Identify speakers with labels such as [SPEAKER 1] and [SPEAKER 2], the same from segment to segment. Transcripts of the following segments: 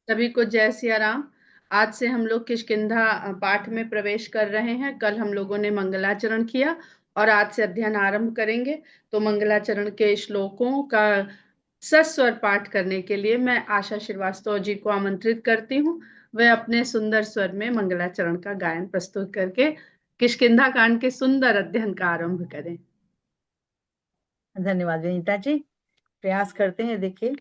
[SPEAKER 1] सभी को जय सिया राम। आज से हम लोग किष्किंधा पाठ में प्रवेश कर रहे हैं। कल हम लोगों ने मंगलाचरण किया और आज से अध्ययन आरंभ करेंगे। तो मंगलाचरण के श्लोकों का सस्वर पाठ करने के लिए मैं आशा श्रीवास्तव जी को आमंत्रित करती हूँ। वह अपने सुंदर स्वर में मंगलाचरण का गायन प्रस्तुत करके किष्किंधा कांड के सुंदर अध्ययन का आरंभ करें।
[SPEAKER 2] धन्यवाद विनीता जी। प्रयास करते हैं। देखिए,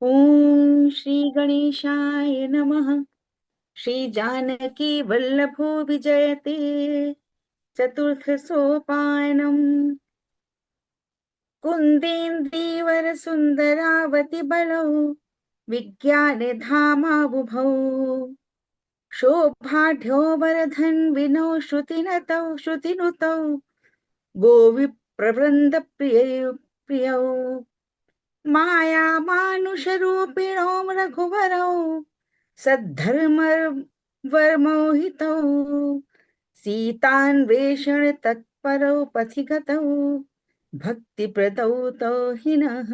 [SPEAKER 2] ओम श्री गणेशाय नमः। श्री जानकी वल्लभो विजयते चतुर्थ सोपानम। कुंदेन्द्रीवर सुंदरावति बलौ विज्ञान धामाबुभौ। शोभाढ्यो वरधन विनौ श्रुतिनुतौ गोवि प्रवृंद प्रियौ माया मानुषरूपिणो रघुवरौ सद्धर्म वर्मोहितौ सीतान्वेषण तत्परौ पथिगतौ भक्तिप्रदौ तौ हिनः।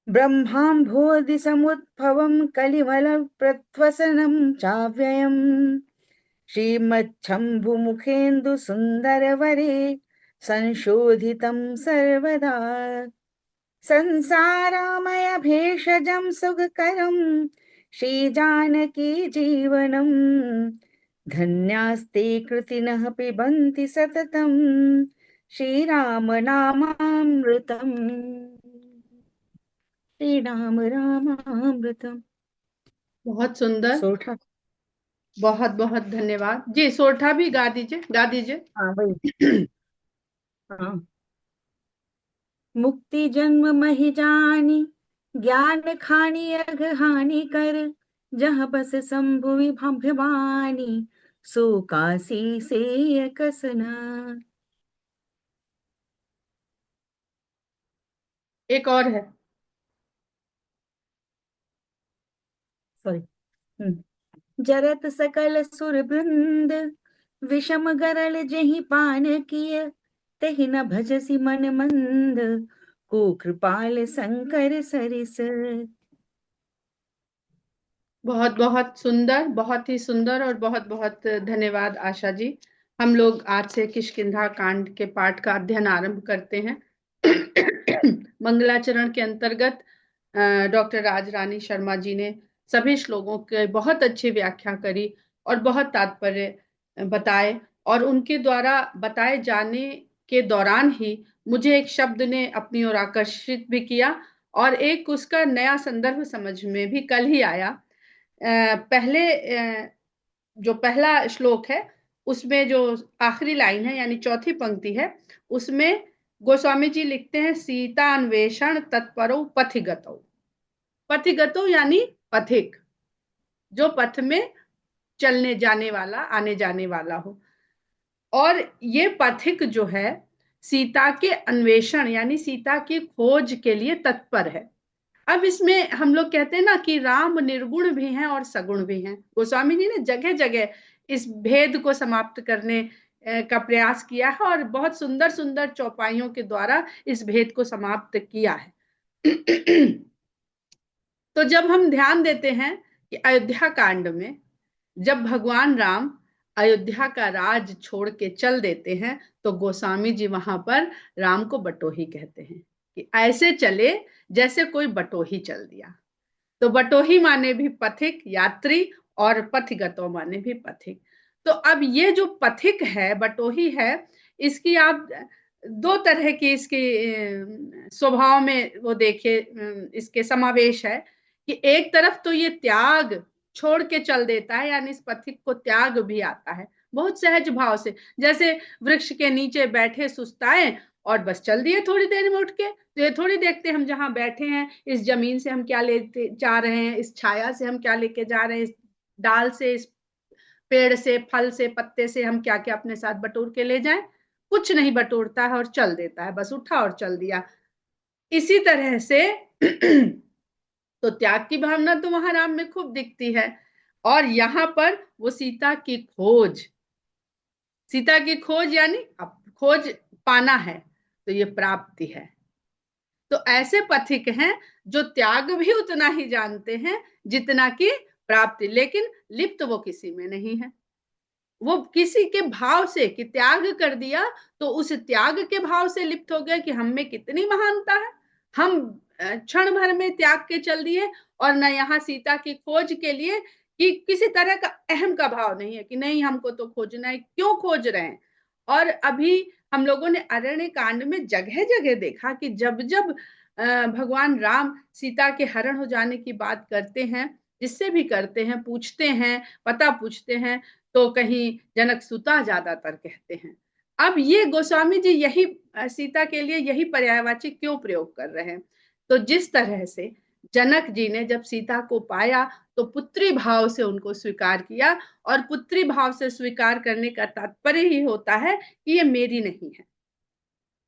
[SPEAKER 2] ब्रह्माम्भोधि समुद्भवं कलिमल प्रध्वसनं चाव्ययम् श्रीमच्छम्भुमुखेन्दु सुन्दरवरे संशोधितं सर्वदा संसारामय भेषजं सुखकरं श्रीजानकी जीवनम् धन्यास्ते कृतिनः पिबन्ति सततं श्रीराम नामामृतम्। श्रीराम रामामृतम्।
[SPEAKER 1] बहुत सुंदर।
[SPEAKER 2] सोठा।
[SPEAKER 1] बहुत बहुत धन्यवाद जी। सोठा भी गा दीजिए, गा दीजिए।
[SPEAKER 2] हाँ भाई। हाँ। मुक्ति जन्म महि जानी ज्ञान खानी अघ हानि कर जहाँ बस शंभु भवानी सो काशी से कसना।
[SPEAKER 1] एक और है।
[SPEAKER 2] सॉरी। जरत सकल सुर वृंद विषम गरल जहि पान किय तहि न भजसी मन मंद को कृपाल शंकर सरिस।
[SPEAKER 1] बहुत बहुत सुंदर, बहुत ही सुंदर और बहुत बहुत धन्यवाद आशा जी। हम लोग आज से किष्किंधा कांड के पाठ का अध्ययन आरंभ करते हैं। मंगलाचरण के अंतर्गत डॉक्टर राज रानी शर्मा जी ने सभी श्लोकों के बहुत अच्छी व्याख्या करी और बहुत तात्पर्य बताए। और उनके द्वारा बताए जाने के दौरान ही मुझे एक शब्द ने अपनी ओर आकर्षित भी किया और एक उसका नया संदर्भ समझ में भी कल ही आया। पहले जो पहला श्लोक है उसमें जो आखिरी लाइन है यानी चौथी पंक्ति है, उसमें गोस्वामी जी लिखते हैं सीता अन्वेषण तत्परो पथिगतौ। पथिगतौ यानी पथिक, जो पथ में चलने जाने वाला, आने जाने वाला हो। और ये पथिक जो है सीता के अन्वेषण यानी सीता की खोज के लिए तत्पर है। अब इसमें हम लोग कहते हैं ना कि राम निर्गुण भी हैं और सगुण भी हैं। गोस्वामी जी ने जगह जगह इस भेद को समाप्त करने का प्रयास किया है और बहुत सुंदर सुंदर चौपाइयों के द्वारा इस भेद को समाप्त किया है। तो जब हम ध्यान देते हैं कि अयोध्या कांड में जब भगवान राम अयोध्या का राज छोड़ के चल देते हैं तो गोस्वामी जी वहां पर राम को बटोही कहते हैं कि ऐसे चले जैसे कोई बटोही चल दिया। तो बटोही माने भी पथिक, यात्री, और पथिगतो माने भी पथिक। तो अब ये जो पथिक है, बटोही है, इसकी आप दो तरह की इसकी स्वभाव में वो देखिए, इसके समावेश है कि एक तरफ तो ये त्याग छोड़ के चल देता है यानी इस पथिक को त्याग भी आता है बहुत सहज भाव से। जैसे वृक्ष के नीचे बैठे सुस्ताए और बस चल दिए थोड़ी देर में उठ के। तो ये थोड़ी देखते हम जहां बैठे हैं इस जमीन से हम क्या लेते जा रहे हैं, इस छाया से हम क्या लेके जा रहे हैं, इस डाल से, इस पेड़ से, फल से, पत्ते से हम क्या क्या अपने साथ बटोर के ले जाएं। कुछ नहीं बटोरता है और चल देता है, बस उठा और चल दिया। इसी तरह से तो त्याग की भावना तो वहां राम में खूब दिखती है। और यहां पर वो सीता की खोज, सीता की खोज यानी अब खोज पाना है तो ये प्राप्ति है। तो ऐसे पथिक हैं जो त्याग भी उतना ही जानते हैं जितना कि प्राप्ति, लेकिन लिप्त वो किसी में नहीं है। वो किसी के भाव से कि त्याग कर दिया तो उस त्याग के भाव से लिप्त हो गया कि हम में कितनी महानता है, हम क्षण भर में त्याग के चल दिए। और न यहाँ सीता की खोज के लिए कि किसी तरह का अहम का भाव नहीं है कि नहीं हमको तो खोजना है, क्यों खोज रहे हैं। और अभी हम लोगों ने अरण्य कांड में जगह जगह देखा कि जब जब भगवान राम सीता के हरण हो जाने की बात करते हैं, जिससे भी करते हैं, पूछते हैं, पता पूछते हैं, तो कहीं जनक सुता ज्यादातर कहते हैं। अब ये गोस्वामी जी यही सीता के लिए यही पर्यायवाची क्यों प्रयोग कर रहे हैं? तो जिस तरह से जनक जी ने जब सीता को पाया तो पुत्री भाव से उनको स्वीकार किया, और पुत्री भाव से स्वीकार करने का तात्पर्य ही होता है कि ये मेरी नहीं है।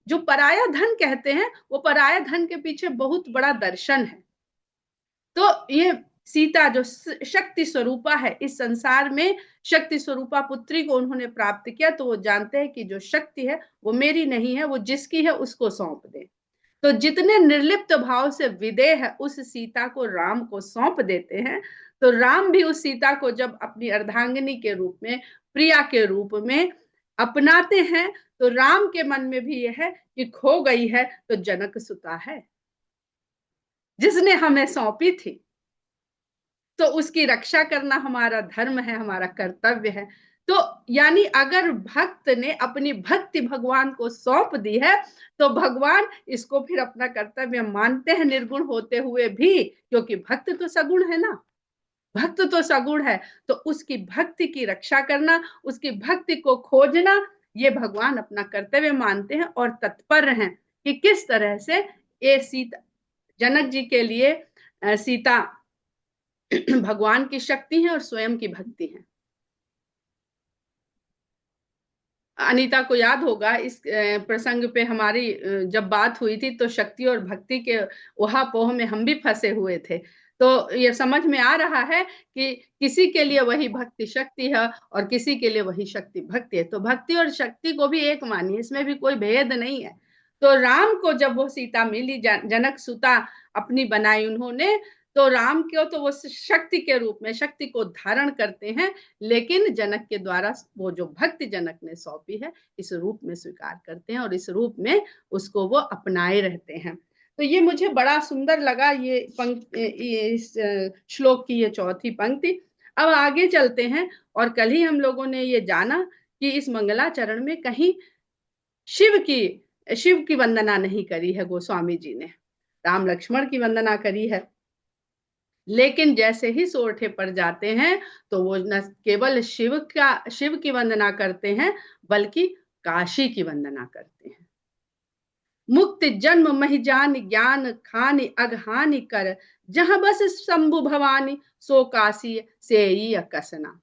[SPEAKER 1] जो पराया धन कहते हैं वो पराया धन के पीछे बहुत बड़ा दर्शन है। तो ये सीता जो शक्ति स्वरूपा है, इस संसार में शक्ति स्वरूपा पुत्री को उन्होंने प्राप्त किया, तो वो जानते हैं कि जो शक्ति है वो मेरी नहीं है, वो जिसकी है उसको सौंप दे। तो जितने निर्लिप्त भाव से विदेह है उस सीता को राम को सौंप देते हैं। तो राम भी उस सीता को जब अपनी अर्धांगिनी के रूप में, प्रिया के रूप में अपनाते हैं, तो राम के मन में भी यह है कि खो गई है तो जनक सुता है जिसने हमें सौंपी थी, तो उसकी रक्षा करना हमारा धर्म है, हमारा कर्तव्य है। तो यानी अगर भक्त ने अपनी भक्ति भगवान को सौंप दी है तो भगवान इसको फिर अपना कर्तव्य मानते हैं, निर्गुण होते हुए भी, क्योंकि भक्त तो सगुण है ना, भक्त तो सगुण है। तो उसकी भक्ति की रक्षा करना, उसकी भक्ति को खोजना, ये भगवान अपना कर्तव्य मानते हैं और तत्पर हैं कि किस तरह से ये सीता, जनक जी के लिए सीता भगवान की शक्ति है और स्वयं की भक्ति है। अनीता को याद होगा इस प्रसंग पे हमारी जब बात हुई थी तो शक्ति और भक्ति के उहापोह में हम भी फंसे हुए थे। तो ये समझ में आ रहा है कि किसी के लिए वही भक्ति शक्ति है और किसी के लिए वही शक्ति भक्ति है। तो भक्ति और शक्ति को भी एक मानिए, इसमें भी कोई भेद नहीं है। तो राम को जब वो सीता मिली, जनक सुता अपनी बनाई उन्होंने, तो राम को तो वो शक्ति के रूप में शक्ति को धारण करते हैं, लेकिन जनक के द्वारा वो जो भक्ति जनक ने सौंपी है इस रूप में स्वीकार करते हैं और इस रूप में उसको वो अपनाए रहते हैं। तो ये मुझे बड़ा सुंदर लगा ये इस श्लोक की ये चौथी पंक्ति। अब आगे चलते हैं। और कल ही हम लोगों ने ये जाना कि इस मंगलाचरण में कहीं शिव की वंदना नहीं करी है गोस्वामी जी ने, राम लक्ष्मण की वंदना करी है। लेकिन जैसे ही सोरठे पड़ जाते हैं तो वो न केवल शिव की वंदना करते हैं बल्कि काशी की वंदना करते हैं। मुक्ति जन्म महि जान ज्ञान खानी अगहानि कर, जहां बस शंभु भवानी सो काशी से ही अकसना।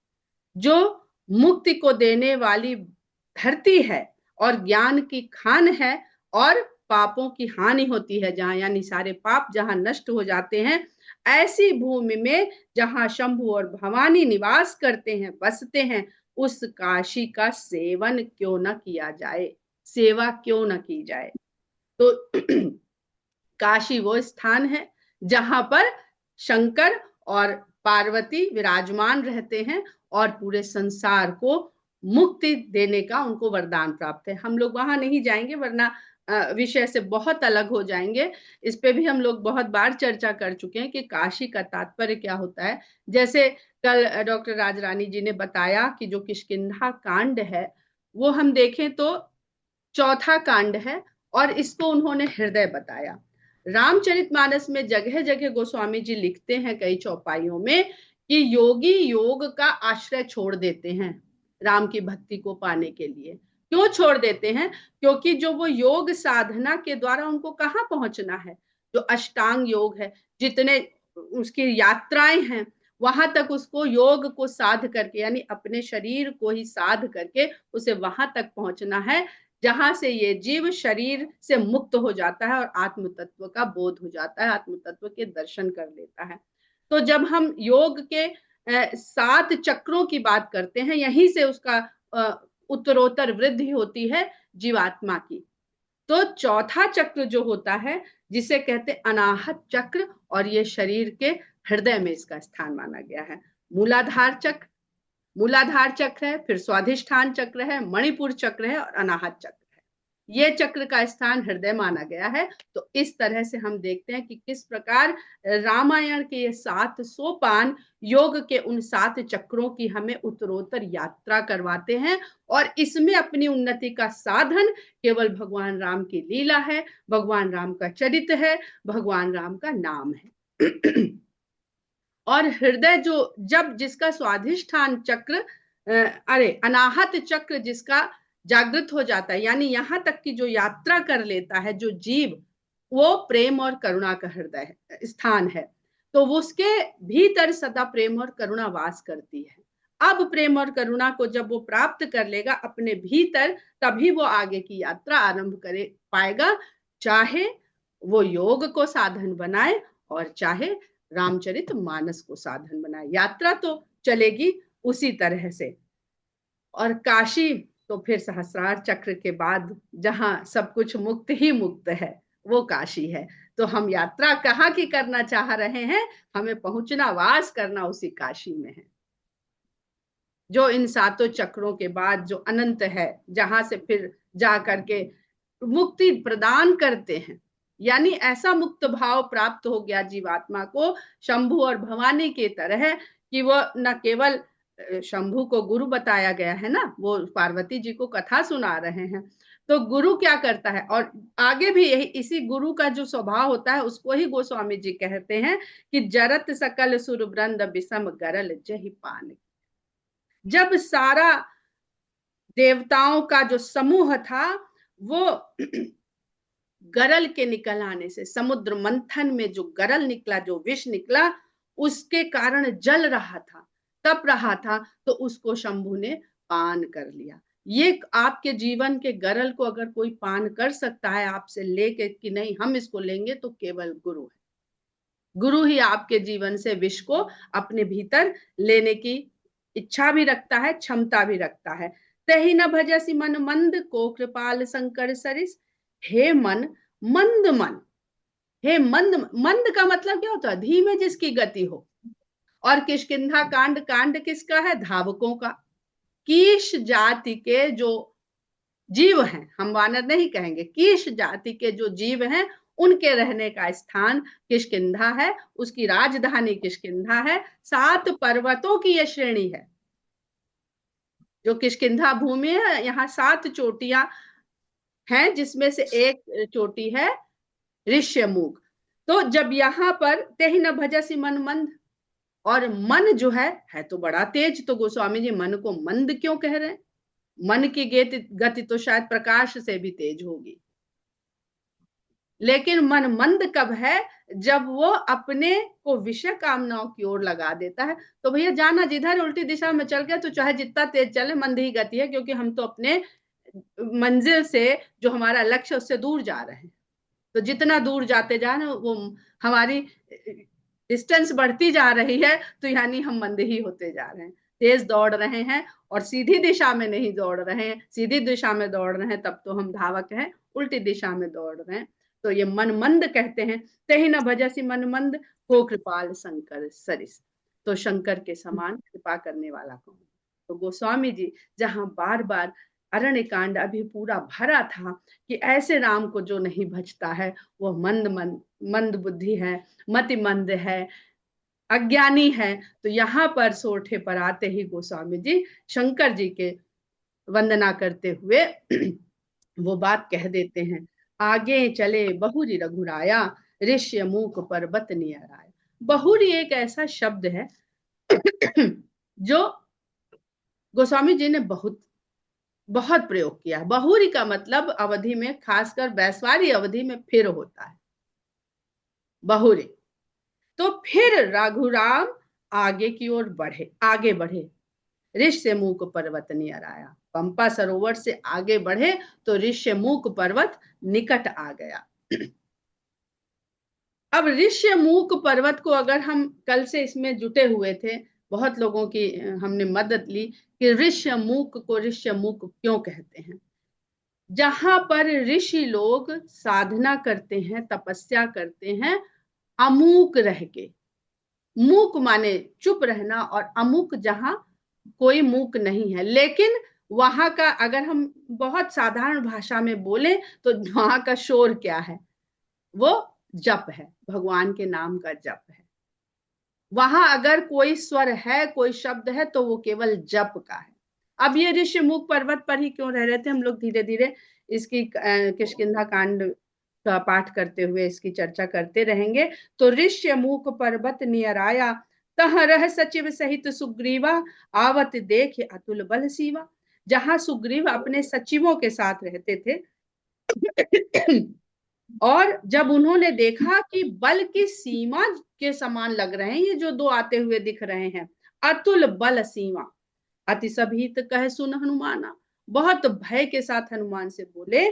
[SPEAKER 1] जो मुक्ति को देने वाली धरती है और ज्ञान की खान है और पापों की हानि होती है जहां, यानी सारे पाप जहां नष्ट हो जाते हैं, ऐसी भूमि में जहां शंभु और भवानी निवास करते हैं, बसते हैं, उस काशी का सेवन क्यों न किया जाए, सेवा क्यों न की जाए। तो काशी वो स्थान है जहां पर शंकर और पार्वती विराजमान रहते हैं और पूरे संसार को मुक्ति देने का उनको वरदान प्राप्त है। हम लोग वहां नहीं जाएंगे वरना विषय से बहुत अलग हो जाएंगे। इस पे भी हम लोग बहुत बार चर्चा कर चुके हैं कि काशी का तात्पर्य क्या होता है। जैसे कल डॉक्टर राजरानी जी ने बताया कि जो किष्किंधा कांड है वो हम देखें तो चौथा कांड है और इसको उन्होंने हृदय बताया। रामचरितमानस में जगह जगह गोस्वामी जी लिखते हैं कई चौपाइयों में कि योगी योग का आश्रय छोड़ देते हैं राम की भक्ति को पाने के लिए। क्यों छोड़ देते हैं? क्योंकि जो वो योग साधना के द्वारा उनको कहाँ पहुंचना है, जो अष्टांग योग है, जितने उसकी यात्राएं हैं, वहां तक उसको योग को साध करके, यानी अपने शरीर को ही साध करके उसे वहां तक पहुंचना है जहां से ये जीव शरीर से मुक्त हो जाता है और आत्म तत्व का बोध हो जाता है, आत्म तत्व के दर्शन कर लेता है। तो जब हम योग के 7 चक्रों की बात करते हैं, यहीं से उसका उत्तरोत्तर वृद्धि होती है जीवात्मा की। तो चौथा चक्र जो होता है जिसे कहते अनाहत चक्र, और ये शरीर के हृदय में इसका स्थान माना गया है। मूलाधार चक्र है, फिर स्वाधिष्ठान चक्र है, मणिपुर चक्र है और अनाहत चक्र है। ये चक्र का स्थान हृदय माना गया है। तो इस तरह से हम देखते हैं कि किस प्रकार रामायण के ये 7 सोपान योग के उन 7 चक्रों की हमें उत्तरोत्तर यात्रा करवाते हैं, और इसमें अपनी उन्नति का साधन केवल भगवान राम की लीला है, भगवान राम का चरित्र है, भगवान राम का नाम है। और हृदय जो जब जिसका स्वाधिष्ठान चक्र अनाहत चक्र जिसका जागृत हो जाता है, यानी यहां तक की जो यात्रा कर लेता है जो जीव, वो प्रेम और करुणा का हृदय स्थान है। तो उसके भीतर सदा प्रेम और करुणा वास करती है। अब प्रेम और करुणा को जब वो प्राप्त कर लेगा अपने भीतर, तभी वो आगे की यात्रा आरंभ करे पाएगा, चाहे वो योग को साधन बनाए और चाहे रामचरित मानस को साधन बनाए। यात्रा तो चलेगी उसी तरह से। और काशी तो फिर सहस्रार चक्र के बाद जहां सब कुछ मुक्त ही मुक्त है, वो काशी है। तो हम यात्रा कहाँ की करना चाह रहे हैं, हमें पहुंचना, वास करना उसी काशी में है, जो इन 7 चक्रों के बाद जो अनंत है, जहां से फिर जा करके मुक्ति प्रदान करते हैं। यानी ऐसा मुक्त भाव प्राप्त हो गया जीवात्मा को शंभु और भवानी की तरह, कि वो न केवल शंभु को गुरु बताया गया है ना, वो पार्वती जी को कथा सुना रहे हैं, तो गुरु क्या करता है, और आगे भी यही इसी गुरु का जो स्वभाव होता है उसको ही गोस्वामी जी कहते हैं कि जरत सकल सुर वृंद विषम गरल जहि पान। जब सारा देवताओं का जो समूह था वो गरल के निकल आने से, समुद्र मंथन में जो गरल निकला, जो विष निकला, उसके कारण जल रहा था, तप रहा था, तो उसको शंभु ने पान कर लिया। ये आपके जीवन के गरल को अगर कोई पान कर सकता है आपसे लेके कि नहीं हम इसको लेंगे, तो केवल गुरु है। गुरु ही आपके जीवन से विष को अपने भीतर लेने की इच्छा भी रखता है, क्षमता भी रखता है। तही न भजसी मन मंद को कृपाल शंकर सरिस। हे मन, मंद मन, हे मंद, मंद का मतलब क्या होता है, धीमे जिसकी गति हो। और किष्किंधा कांड, कांड किसका है, धावकों का। कीश जाति के जो जीव हैं, हम वानर नहीं कहेंगे, कीश जाति के जो जीव हैं उनके रहने का स्थान किष्किंधा है, उसकी राजधानी किष्किंधा है। 7 पर्वतों की यह श्रेणी है जो किष्किंधा भूमि है। यहाँ 7 चोटियां हैं, जिसमें से एक चोटी है ऋष्यमुख। तो जब यहाँ पर तेहि न भजसी मन मंद, और मन जो है तो बड़ा तेज, तो गोस्वामी जी मन को मंद क्यों कह रहे हैं, मन की गति तो शायद प्रकाश से भी तेज होगी। लेकिन मन मंद कब है, जब वो अपने को विषय कामनाओं की ओर लगा देता है। तो भैया जाना जिधर उल्टी दिशा में चल गया, तो चाहे जितना तेज चले मंद ही गति है, क्योंकि हम तो अपने मंजिल से, जो हमारा लक्ष्य, उससे दूर जा रहे हैं। तो जितना दूर जाते जा रहे हैं वो हमारी डिस्टेंस बढ़ती जा रही है, तो यानी हम मंद ही होते जा रहे हैं, तेज दौड़ रहे हैं और सीधी दिशा में नहीं दौड़ रहे हैं। सीधी दिशा में दौड़ रहे हैं तब तो हम धावक हैं, उल्टी दिशा में दौड़ रहे हैं तो ये मन मंद कहते हैं। तेहि न भजसी मन मंद हो कृपाल शंकर सरिस। तो शंकर के समान कृपा करने वाला कौन। तो गोस्वामी जी जहां बार बार अरण्य कांड अभी पूरा भरा था कि ऐसे राम को जो नहीं भजता है वो मंद बुद्धि है, मति मंद है, अज्ञानी है। तो यहाँ पर सोठे पर आते ही गोस्वामी जी शंकर जी के वंदना करते हुए वो बात कह देते हैं, आगे चले बहुरी रघुराया ऋष्य मूक पर्वत नियर आया। बहुरी एक ऐसा शब्द है जो गोस्वामी जी ने बहुत बहुत प्रयोग किया। बहुरी का मतलब अवधि में, खासकर वैश्वारी अवधि में फिर होता है बहुरी। तो फिर रघुराम आगे की ओर बढ़े, आगे बढ़े, ऋष्यमुख पर्वत नियर आया। पंपा सरोवर से आगे बढ़े तो ऋष्यमुख पर्वत निकट आ गया। अब ऋष्यमुख पर्वत को अगर हम कल से इसमें जुटे हुए थे, बहुत लोगों की हमने मदद ली कि ऋष्यमुख को ऋष्यमुख क्यों कहते हैं। जहां पर ऋषि लोग साधना करते हैं, तपस्या करते हैं, अमूक रह के। मूक माने चुप रहना, और अमुक जहां कोई मूक नहीं है। लेकिन वहां का अगर हम बहुत साधारण भाषा में बोले तो वहां का शोर क्या है? वो जप है, भगवान के नाम का जप है। वहां अगर कोई स्वर है, कोई शब्द है, तो वो केवल जप का है। अब ये ऋषिमुख पर्वत पर ही क्यों रह रहे थे, हम लोग धीरे धीरे इसकी किष्किंधा कांड का पाठ करते हुए इसकी चर्चा करते रहेंगे। तो ऋष्यमुख पर्वत नियर आया, तह रह सचिव सहित सुग्रीवा, आवत देख अतुल बल सीवा। जहां सुग्रीव अपने सचिवों के साथ रहते थे, और जब उन्होंने देखा कि बल की सीमा के समान लग रहे हैं ये जो दो आते हुए दिख रहे हैं, अतुल बल सीमा, अति सभीत कह सुन हनुमाना। बहुत भय के साथ हनुमान से बोले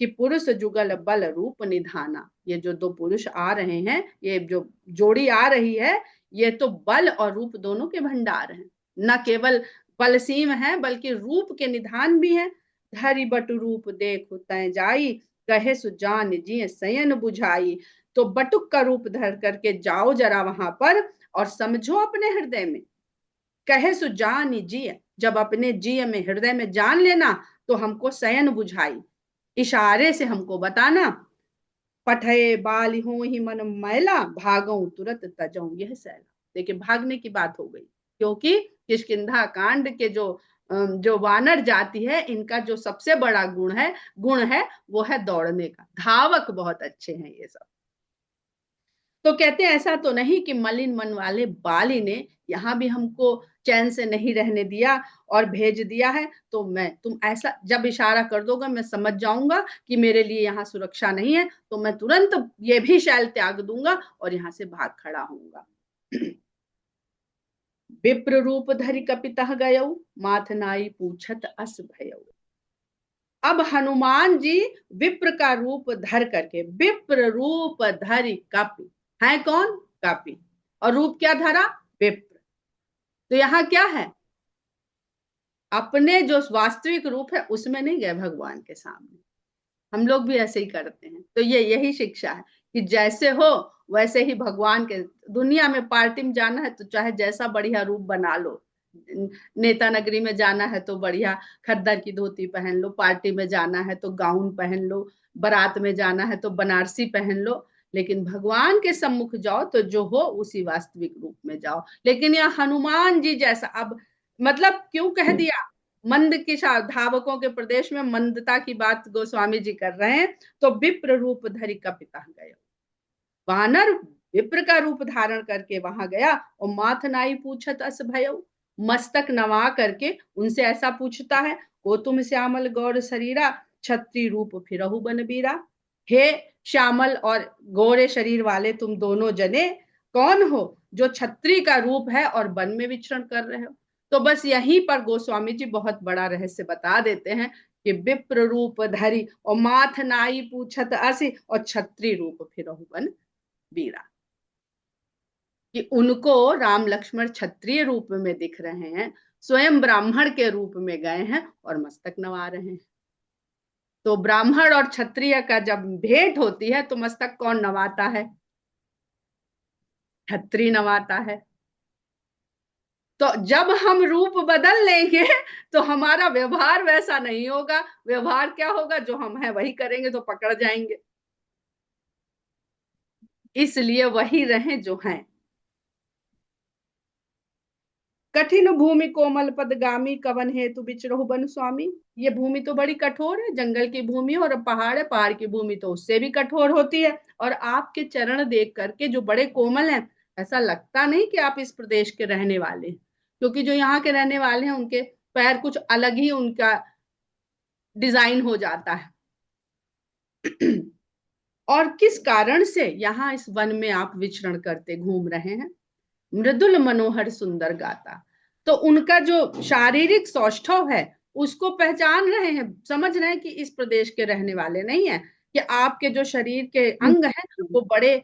[SPEAKER 1] कि पुरुष जुगल बल रूप निधाना। ये जो दो पुरुष आ रहे हैं, ये जो जोड़ी आ रही है, ये तो बल और रूप दोनों के भंडार हैं। न केवल बलसीम है, बल्कि रूप के निधान भी है। धरि बटु रूप देखो तय जाई, कहे सुजान जी सयन बुझाई। तो बटुक का रूप धर करके जाओ जरा वहां पर, और समझो अपने हृदय में, कहे सुजान जी, जब अपने जी में हृदय में जान लेना, तो हमको सयन बुझाई, इशारे से हमको बताना। पठे बाल हो ही मन मैला, भागो तुरंत तजऊ यह सैला। देखिए भागने की बात हो गई, क्योंकि किष्किंधा कांड के जो वानर जाति है, इनका जो सबसे बड़ा गुण है वो है दौड़ने का। धावक बहुत अच्छे हैं ये सब। तो कहते हैं ऐसा तो नहीं कि मलिन मन वाले बाली ने यहाँ भी हमको चैन से नहीं रहने दिया और भेज दिया है। तो मैं, तुम ऐसा जब इशारा कर दोगे, मैं समझ जाऊंगा कि मेरे लिए यहाँ सुरक्षा नहीं है, तो मैं तुरंत ये भी शैल त्याग दूंगा और यहाँ से भाग खड़ा होऊंगा। विप्र रूप धरि कपितः गयऊ, माथ नाई पूछत अस भयऊ। अब हनुमान जी विप्र का रूप धर करके, विप्र रूप धरि कपि, है कौन? कपि। और रूप क्या धरा? विप्र। तो यहाँ क्या है? अपने जो वास्तविक रूप है उसमें नहीं गए भगवान के सामने। हम लोग भी ऐसे ही करते हैं। तो ये यही शिक्षा है कि जैसे हो वैसे ही भगवान के, दुनिया में पार्टी में जाना है तो चाहे जैसा बढ़िया रूप बना लो। नेता नगरी में जाना है तो बढ़िया खद्दर की धोती पहन लो, पार्टी में जाना है तो गाउन पहन लो, बारात में जाना है तो बनारसी पहन लो। लेकिन भगवान के सम्मुख जाओ तो जो हो उसी वास्तविक रूप में जाओ। लेकिन यह हनुमान जी जैसा, अब मतलब क्यों कह दिया? मंद की धावकों के प्रदेश में मंदता की बात गोस्वामी जी कर रहे हैं। तो विप्र रूप धरि कपिता गए, वानर विप्र का रूप धारण करके वहां गया, और माथ नाई पूछत अस भयऊ, मस्तक नवा करके उनसे ऐसा पूछता है, को तुम श्यामल गौर शरीरा, छत्री रूप फिरहु बन बीरा। हे श्यामल और गोरे शरीर वाले तुम दोनों जने कौन हो जो छत्री का रूप है और वन में विचरण कर रहे हो? तो बस यहीं पर गोस्वामी जी बहुत बड़ा रहस्य बता देते हैं कि विप्र रूप धरी और माथ नाई पूछत असी और छत्री रूप फिरहु बन बीरा, कि उनको राम लक्ष्मण क्षत्रिय रूप में दिख रहे हैं, स्वयं ब्राह्मण के रूप में गए हैं और मस्तक नवा रहे हैं। तो ब्राह्मण और क्षत्रिय का जब भेंट होती है तो मस्तक कौन नवाता है? क्षत्रिय नवाता है। तो जब हम रूप बदल लेंगे तो हमारा व्यवहार वैसा नहीं होगा। व्यवहार क्या होगा? जो हम हैं वही करेंगे तो पकड़ जाएंगे। इसलिए वही रहें जो हैं। कठिन भूमि कोमल पदगामी, कवन हेतु बिचरहु बन स्वामी। ये भूमि तो बड़ी कठोर है, जंगल की भूमि, और पहाड़ है, पहाड़ की भूमि तो उससे भी कठोर होती है। और आपके चरण देख करके जो बड़े कोमल हैं, ऐसा लगता नहीं कि आप इस प्रदेश के रहने वाले हैं। क्योंकि जो यहाँ के रहने वाले हैं उनके पैर कुछ अलग ही उनका डिजाइन हो जाता है। और किस कारण से यहाँ इस वन में आप विचरण करते घूम रहे हैं? मृदुल मनोहर सुंदर गाता। तो उनका जो शारीरिक सौष्ठव है उसको पहचान रहे हैं, समझ रहे हैं कि इस प्रदेश के रहने वाले नहीं है। कि आपके जो शरीर के अंग हैं वो बड़े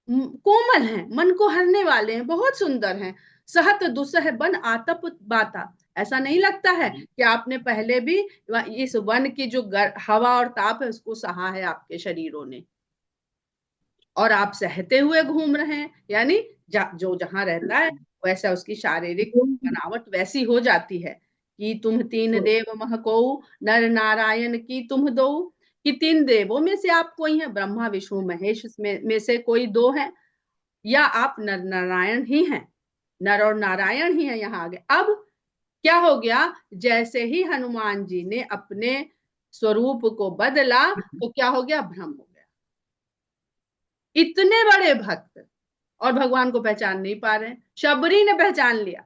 [SPEAKER 1] कोमल हैं, मन को हरने वाले हैं, बहुत सुंदर हैं। सहत दुसह बन आतप बाता, ऐसा नहीं लगता है कि आपने पहले भी इस वन की जो हवा और ताप है उसको सहा है आपके शरीरों ने, और आप सहते हुए घूम रहे हैं। यानी जो जहां रहता है वैसा उसकी शारीरिक बनावट वैसी हो जाती है कि तुम तीन देव महको नर नारायण की तुम दो, कि तीन देवों में से आप कोई हैं, ब्रह्मा विष्णु महेश में से कोई दो हैं, या आप नर नारायण ही हैं, नर और नारायण ही हैं यहाँ आगे। अब क्या हो गया, जैसे ही हनुमान जी ने अपने स्वरूप को बदला तो क्या हो गया, भ्रम हो गया। इतने बड़े भक्त और भगवान को पहचान नहीं पा रहे हैं। शबरी ने पहचान लिया,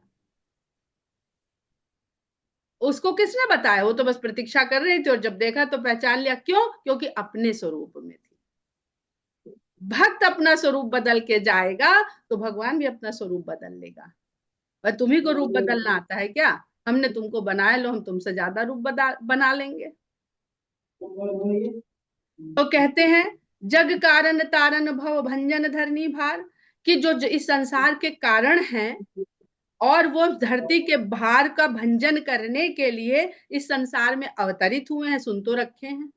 [SPEAKER 1] उसको किसने बताया, वो तो बस प्रतीक्षा कर रही थी और जब देखा तो पहचान लिया। क्यों? क्योंकि अपने स्वरूप में थी। भक्त अपना स्वरूप बदल के जाएगा तो भगवान भी अपना स्वरूप बदल लेगा। और तुम्ही को रूप बदलना आता है क्या? हमने तुमको बनाया, लो हम तुमसे ज्यादा रूप बना लेंगे। तो कहते हैं जग कारण तारन भव भंजन धरनी भार, कि जो इस संसार के कारण हैं और वो धरती के भार का भंजन करने के लिए इस संसार में अवतरित हुए हैं। सुन तो रखे हैं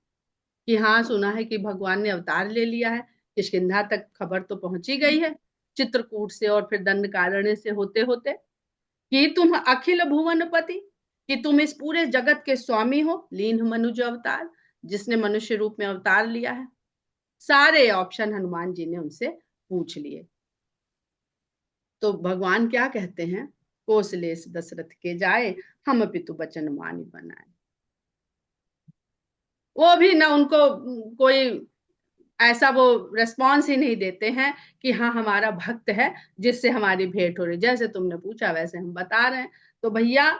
[SPEAKER 1] कि हाँ, सुना है कि भगवान ने अवतार ले लिया है, किष्किंधा तक खबर तो पहुंची गई है, चित्रकूट से और फिर दंडकारण्य से होते होते, कि तुम अखिल भुवनपति, कि तुम इस पूरे जगत के स्वामी हो, लीन मनुज अवतार, जिसने मनुष्य रूप में अवतार लिया है। सारे ऑप्शन हनुमान जी ने उनसे पूछ लिए। तो भगवान क्या कहते हैं, कौशलेश दशरथ के जाए हम पितु बचन मानी बनाए। वो भी ना उनको कोई ऐसा वो रेस्पॉन्स ही नहीं देते हैं कि हाँ हमारा भक्त है जिससे हमारी भेंट हो रही, जैसे तुमने पूछा वैसे हम बता रहे हैं। तो भैया,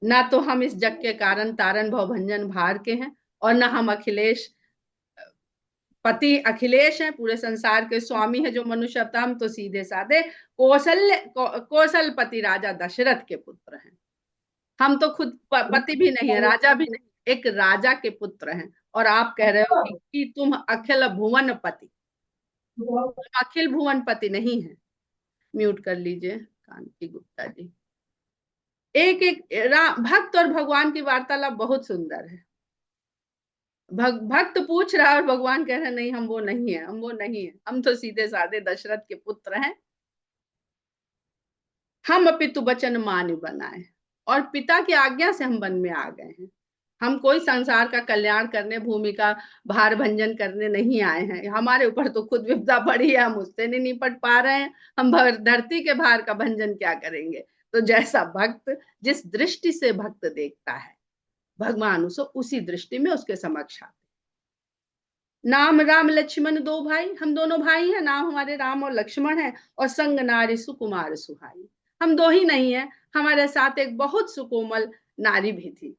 [SPEAKER 1] ना तो हम इस जग के कारण तारन भव भंजन भार के हैं, और ना हम अखिलेश पति अखिलेश हैं, पूरे संसार के स्वामी है जो मनुष्य अवतार। हम तो सीधे साधे कौशलपति राजा दशरथ के पुत्र हैं। हम तो खुद पति भी नहीं है, राजा भी नहीं, एक राजा के पुत्र हैं। और आप कह रहे हो कि तुम अखिल भुवन पति, अखिल भुवन पति नहीं है। म्यूट कर लीजिए कांति गुप्ता जी। एक एक भक्त और भगवान की वार्तालाप बहुत सुंदर है। भक्त पूछ रहा है और भगवान कह रहे हैं नहीं, हम वो नहीं है, हम वो नहीं है, हम तो सीधे साधे दशरथ के पुत्र हैं। हम पितु बचन मान बनाए, और पिता की आज्ञा से हम वन में आ गए हैं। हम कोई संसार का कल्याण करने, भूमि का भार भंजन करने नहीं आए हैं। हमारे ऊपर तो खुद विपदा पड़ी है, हम उससे नहीं निपट पा रहे हैं, हम धरती के भार का भंजन क्या करेंगे। तो जैसा भक्त जिस दृष्टि से भक्त देखता है, भगवान उसे उसी दृष्टि में उसके समक्ष आते। नाम राम लक्ष्मण दो भाई, हम दोनों भाई हैं, नाम हमारे राम और लक्ष्मण है, और संग नारी सुकुमार सुहाई। हम दो ही नहीं है, हमारे साथ एक बहुत सुकोमल नारी भी थी।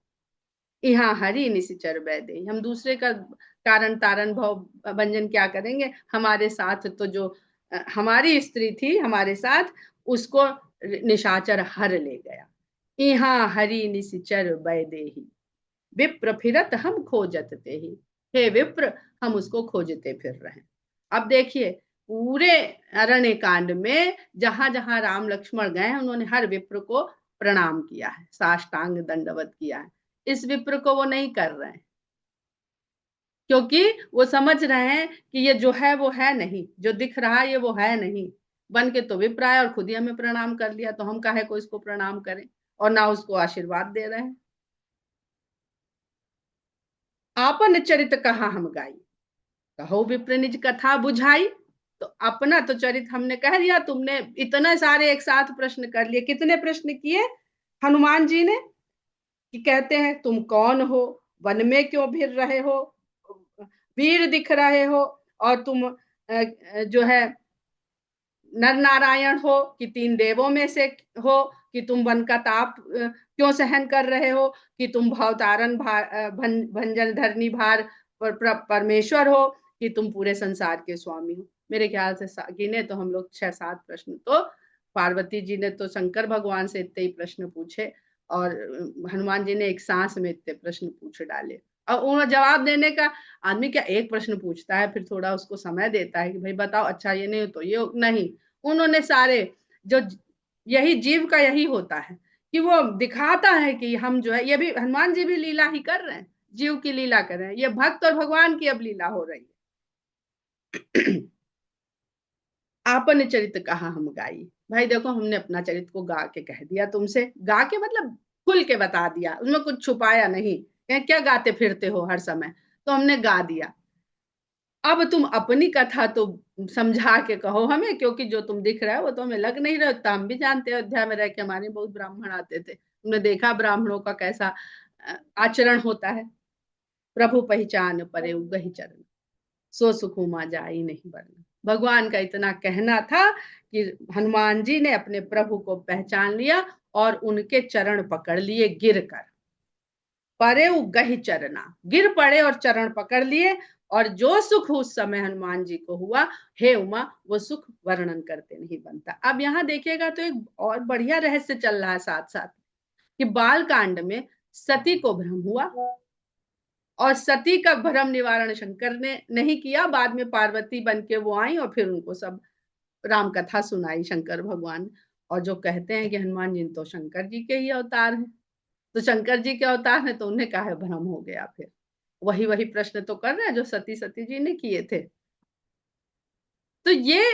[SPEAKER 1] यहाँ हरि निशिचर वैदे, हम दूसरे का कारण तारण भव भंजन क्या करेंगे। हमारे साथ तो जो हमारी स्त्री थी हमारे साथ, उसको निशाचर हर ले गया। यहाँ हरि निशिचर वैदे ही, विप्र फिरत हम खोजत ते ही। हे विप्र, हम उसको खोजते फिर रहे। अब देखिए, पूरे अरण्य कांड में जहां जहां राम लक्ष्मण गए हैं, उन्होंने हर विप्र को प्रणाम किया है, साष्टांग दंडवत किया है। इस विप्र को वो नहीं कर रहे हैं, क्योंकि वो समझ रहे हैं कि ये जो है वो है नहीं, जो दिख रहा है ये वो है नहीं। बन के तो विप्र आया और खुद ही हमें प्रणाम कर लिया, तो हम काहे को इसको प्रणाम करें, और ना उसको आशीर्वाद दे रहे हैं। आपन चरित कहा हम गाई, कहो विप्र निज कथा बुझाई। तो अपना तो चरित हमने कह दिया, तुमने इतने सारे एक साथ प्रश्न कर लिए। कितने प्रश्न किए हनुमान जी ने, कि कहते हैं तुम कौन हो, वन में क्यों फिर रहे हो, वीर दिख रहे हो, और तुम जो है नर नारायण हो कि तीन देवों में से हो, कि तुम वन का ताप क्यों सहन कर रहे हो, कि तुम भवतारण भंजन धरनी भार परमेश्वर हो, कि तुम पूरे संसार के स्वामी हो। मेरे ख्याल से गिने तो हम लोग 6-7 प्रश्न तो पार्वती जी ने तो शंकर भगवान से इतने ही प्रश्न पूछे, और हनुमान जी ने एक सांस में इतने प्रश्न पूछ डाले। और उन्हें जवाब देने का, आदमी क्या एक प्रश्न पूछता है फिर थोड़ा उसको समय देता है कि भाई बताओ, अच्छा ये नहीं तो ये नहीं। उन्होंने सारे जो, यही जीव का यही होता है कि वो दिखाता है कि हम जो है, ये भी हनुमान जी भी लीला ही कर रहे हैं, जीव की लीला कर रहे हैं, ये भक्त और भगवान की अब लीला हो रही है। आपन चरित्र कहा हम गाई। भाई देखो, हमने अपना चरित्र को गा के कह दिया तुमसे, गा के मतलब खुल के बता दिया, उसमें कुछ छुपाया नहीं। क्या गाते फिरते हो हर समय, तो हमने गा दिया। अब तुम अपनी कथा तो समझा के कहो हमें, क्योंकि जो तुम दिख रहा है वो तो हमें लग नहीं रहा। तो हम भी जानते हैं, अयोध्या में रह के हमारे बहुत ब्राह्मण आते थे, तुमने देखा ब्राह्मणों का कैसा आचरण होता है। प्रभु पहचान परे उगहि चरण, सो सुखुमा जाई नहीं वरना। भगवान का इतना कहना था कि हनुमान जी ने अपने प्रभु को पहचान लिया और उनके चरण पकड़ लिए गिर कर। परे गही चरना, गिर पड़े और चरण पकड़ लिए। और जो सुख उस समय हनुमान जी को हुआ, हे उमा, वो सुख वर्णन करते नहीं बनता। अब यहाँ देखिएगा तो एक और बढ़िया रहस्य चल रहा है साथ साथ, कि बाल कांड में सती को भ्रम हुआ, और सती का भ्रम निवारण शंकर ने नहीं किया। बाद में पार्वती बन के वो आई और फिर उनको सब राम कथा सुनाई शंकर भगवान। और जो कहते हैं कि हनुमान जी तो शंकर जी के ही अवतार हैं, तो शंकर जी के अवतार हैं, तो उन्हें काहे भ्रम हो गया फिर। वही वही प्रश्न तो कर रहे हैं जो सती सती जी ने किए थे। तो ये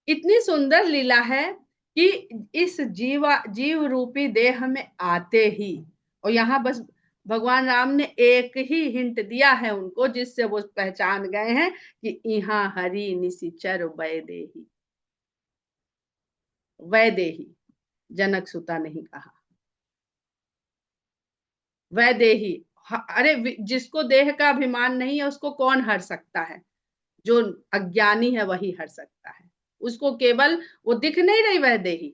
[SPEAKER 1] इतनी सुंदर लीला है कि इस जीव रूपी देह में आते ही, और यहाँ बस भगवान राम ने एक ही हिंट दिया है उनको, जिससे वो पहचान गए हैं कि यहाँ हरि निशिचर वैदेही। वैदेही, जनक सुता नहीं कहा, वैदेही। अरे जिसको देह का अभिमान नहीं है उसको कौन हर सकता है? जो अज्ञानी है वही हर सकता है। उसको केवल वो दिख नहीं रही वैदेही,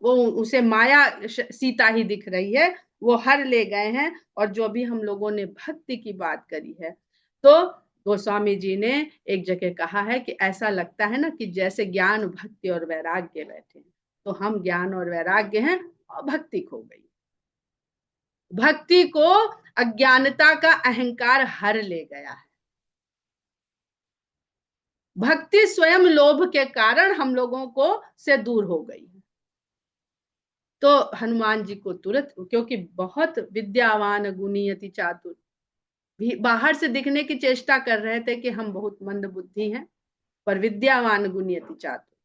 [SPEAKER 1] वो उसे माया सीता ही दिख रही है, वो हर ले गए हैं। और जो भी हम लोगों ने भक्ति की बात करी है, तो गोस्वामी जी ने एक जगह कहा है कि ऐसा लगता है ना कि जैसे ज्ञान भक्ति और वैराग्य बैठे हैं। तो हम ज्ञान और वैराग्य हैं और भक्ति खो गई। भक्ति को अज्ञानता का अहंकार हर ले गया है। भक्ति स्वयं लोभ के कारण हम लोगों को से दूर हो गई है। तो हनुमान जी को तुरंत, क्योंकि बहुत विद्यावान गुणी अति चातुर, भी बाहर से दिखने की चेष्टा कर रहे थे कि हम बहुत मंद बुद्धि हैं, पर विद्यावान गुणी अति चातुर,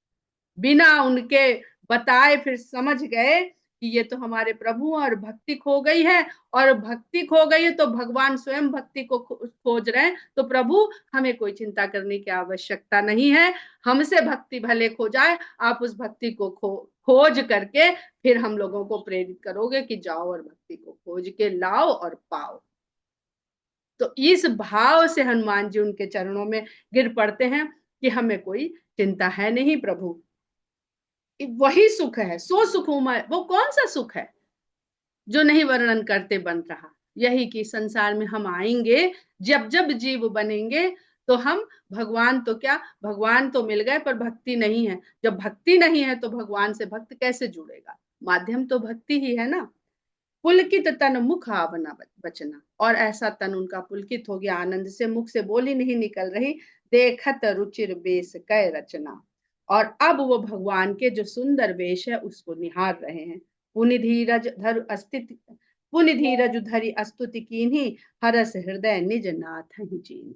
[SPEAKER 1] बिना उनके बताए फिर समझ गए कि ये तो हमारे प्रभु, और भक्ति खो गई है। और भक्ति खो गई है तो भगवान स्वयं भक्ति को खोज रहे हैं। तो प्रभु, हमें कोई चिंता करने की आवश्यकता नहीं है, हमसे भक्ति भले खो जाए, आप उस भक्ति को खोज करके फिर हम लोगों को प्रेरित करोगे कि जाओ और भक्ति को खोज के लाओ और पाओ। तो इस भाव से हनुमान जी उनके चरणों में गिर पड़ते हैं कि हमें कोई चिंता है नहीं प्रभु, वही सुख है, सो सुखमय। वो कौन सा सुख है जो नहीं वर्णन करते बन रहा? यही कि संसार में हम आएंगे, जब जब जीव बनेंगे, तो हम भगवान तो क्या, भगवान तो मिल गए पर भक्ति नहीं है। जब भक्ति नहीं है तो भगवान से भक्त कैसे जुड़ेगा? माध्यम तो भक्ति ही है ना। पुलकित तन मुख आवना बचना, और ऐसा तन उनका पुलकित हो गया आनंद से, मुख से बोली नहीं निकल रही। देखत रुचिर बेस कै रचना, और अब वो भगवान के जो सुंदर वेश है उसको निहार रहे हैं। पुनि धीरज धर अस्तित्व, पुनि धीरज धरि अस्तुति कीन्ही, हरस हृदय निज नाथ ही चीन।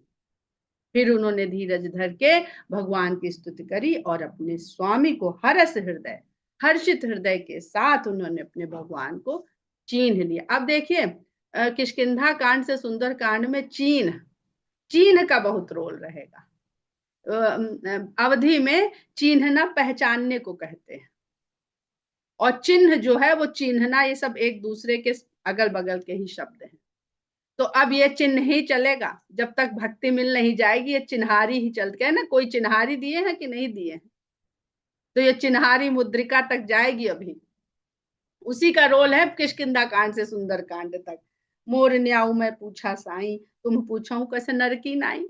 [SPEAKER 1] फिर उन्होंने धीरज धर के भगवान की स्तुति करी और अपने स्वामी को हरस हृदय, हर्षित हृदय के साथ उन्होंने अपने भगवान को चिन्ह लिया। अब देखिए, किष्किंधा कांड से सुंदर कांड में चिन्ह, चिन्ह का बहुत रोल रहेगा। अवधि में चिन्हना पहचानने को कहते हैं, और चिन्ह जो है वो चिन्हना, ये सब एक दूसरे के अगल बगल के ही शब्द हैं। तो अब ये चिन्ह ही चलेगा जब तक भक्ति मिल नहीं जाएगी, ये चिन्हारी ही चलते हैं ना। कोई चिन्हारी दिए हैं कि नहीं दिए हैं? तो ये चिन्हारी मुद्रिका तक जाएगी अभी। उसी का रोल है किष्किंधा कांड से सुंदर कांड तक। मोर न्याऊ मैं पूछा साई, तुम पूछो कैसे नर की नाई।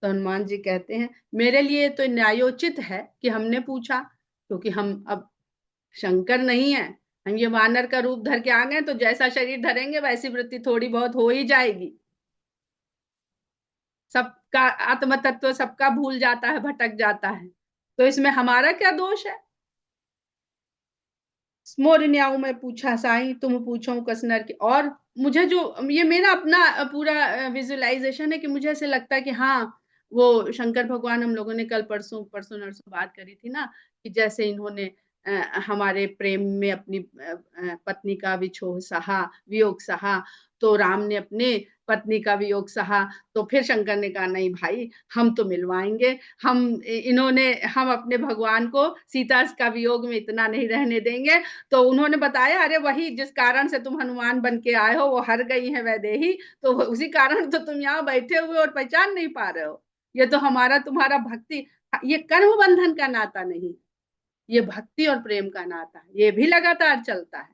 [SPEAKER 1] तो हनुमान जी कहते हैं, मेरे लिए तो न्यायोचित है कि हमने पूछा, क्योंकि हम अब शंकर नहीं है, हम ये वानर का रूप धर के आ गए, तो जैसा शरीर धरेंगे वैसी वृत्ति थोड़ी बहुत हो ही जाएगी। सबका आत्म तत्व सबका भूल जाता है, भटक जाता है, तो इसमें हमारा क्या दोष है? मोर न्याऊ मैं पूछा साई, तुम पूछो कसनर की। और मुझे जो ये मेरा अपना पूरा विजुअलाइजेशन है कि मुझे ऐसे लगता है कि हाँ, वो शंकर भगवान, हम लोगों ने कल परसों परसों नरसों बात करी थी ना, कि जैसे इन्होंने हमारे प्रेम में अपनी पत्नी का विछोह सहा, वियोग सहा, तो राम ने अपने पत्नी का वियोग सहा। तो फिर शंकर ने कहा नहीं भाई, हम तो मिलवाएंगे, हम इन्होंने हम अपने भगवान को सीता का वियोग में इतना नहीं रहने देंगे। तो उन्होंने बताया, अरे वही जिस कारण से तुम हनुमान बन के आए हो, वो हर गई है वैदेही, तो उसी कारण तो तुम यहाँ बैठे हुए और पहचान नहीं पा रहे हो। ये तो हमारा तुम्हारा भक्ति, ये कर्म बंधन का नाता नहीं, ये भक्ति और प्रेम का नाता है, ये भी लगातार चलता है,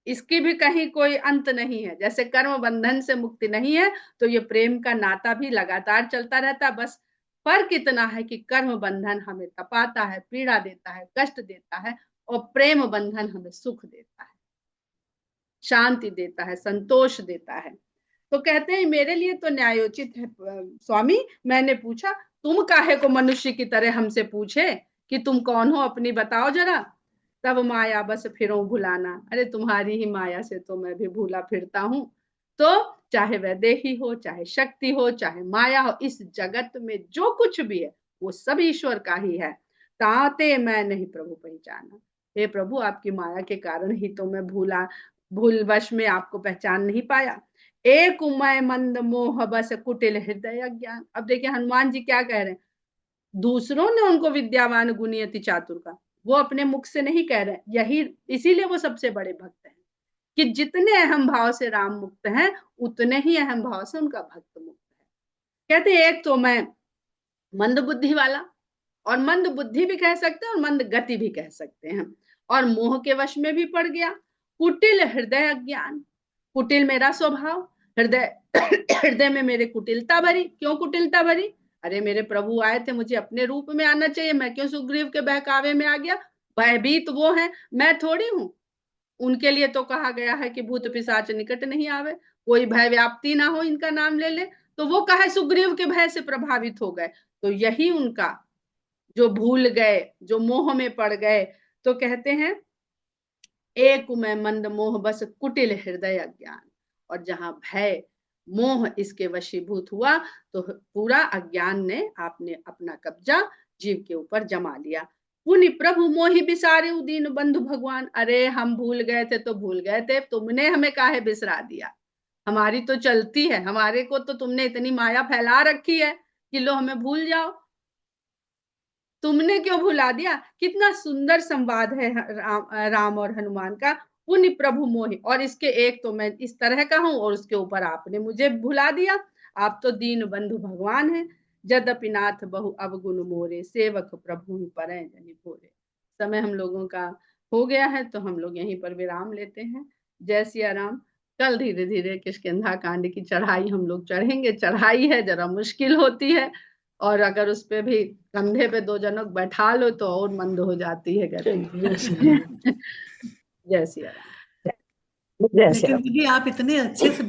[SPEAKER 1] इसकी भी कहीं कोई अंत नहीं है। जैसे कर्म बंधन से मुक्ति नहीं है, तो ये प्रेम का नाता भी लगातार चलता रहता है। बस फर्क इतना है कि कर्म बंधन हमें तपाता है, पीड़ा देता है, कष्ट देता है, और प्रेम बंधन हमें सुख देता है, शांति देता है, संतोष देता है। तो कहते हैं मेरे लिए तो न्यायोचित है स्वामी। मैंने पूछा, तुम काहे को मनुष्य की तरह हमसे पूछे कि तुम कौन हो, अपनी बताओ जरा। तब माया बस फिरो भुलाना, अरे तुम्हारी ही माया से तो मैं भी भूला फिरता हूँ। तो चाहे वैदेही हो, चाहे शक्ति हो, चाहे माया हो, इस जगत में जो कुछ भी है वो सब ईश्वर का ही है। ताते मैं नहीं प्रभु पहचाना, हे प्रभु आपकी माया के कारण ही तो मैं भूलवश में आपको पहचान नहीं पाया। एक उमय मंद मोह बस कुटिल हृदय ज्ञान। अब देखिए हनुमान जी क्या कह रहे हैं, दूसरों ने उनको विद्यावान गुणी अति चातुर का, वो अपने मुख से नहीं कह रहे, यही इसीलिए वो सबसे बड़े भक्त हैं, कि जितने अहम भाव से राम मुक्त हैं, उतने ही अहम भाव से उनका भक्त मुक्त है। कहते हैं एक तो मैं मंद बुद्धि वाला, और मंद बुद्धि भी कह सकते हैं और मंद गति भी कह सकते हैं, और मोह के वश में भी पड़ गया। कुटिल हृदय अज्ञान, कुटिल मेरा स्वभाव, हृदय हृदय में मेरे कुटिलता भरी। क्यों कुटिलता भरी? अरे मेरे प्रभु आए थे, मुझे अपने रूप में आना चाहिए, मैं क्यों सुग्रीव के बहकावे में आ गया? भयभीत वो है, मैं थोड़ी हूं। उनके लिए तो कहा गया है कि भूत पिशाच निकट नहीं आवे, कोई भय व्याप्ति ना हो इनका नाम ले ले। तो वो कहे सुग्रीव के भय से प्रभावित हो गए, तो यही उनका जो भूल गए, जो मोह में पड़ गए। तो कहते हैं एक में मंद मोह बस कुटिल हृदय अज्ञान, और जहां भय मोह इसके वशीभूत हुआ, तो पूरा अज्ञान ने आपने अपना कब्जा जीव के ऊपर जमा लिया। पुनि प्रभु मोहि बिसारे दीन बंधु भगवान, अरे हम भूल गए थे तो भूल गए थे, तुमने हमें काहे बिसरा दिया? हमारी तो चलती है, हमारे को तो तुमने इतनी माया फैला रखी है कि लो हमें भूल जाओ, तुमने क्यों भुला दिया? कितना सुंदर संवाद है राम और हनुमान का। पुण्य प्रभु मोहि, और इसके एक तो मैं इस तरह का हूं, और उसके ऊपर आपने मुझे भुला दिया। आप तो दीन बंधु भगवान हैं। जदपि नाथ बहु अवगुण मोरे, सेवक प्रभु ही परै जनि भोरे। समय हम लोगों का हो गया है, तो हम लोग यहीं पर विराम लेते हैं। जय सिया राम। कल धीरे धीरे किष्किंधा कांड की चढ़ाई हम लोग चढ़ेंगे। चढ़ाई है, जरा मुश्किल होती है, और अगर उस पे भी कंधे पे दो जनक बैठा लो तो और मंद हो जाती है गति। जय सिया राम।
[SPEAKER 3] लेकिन दीदी आप इतने अच्छे से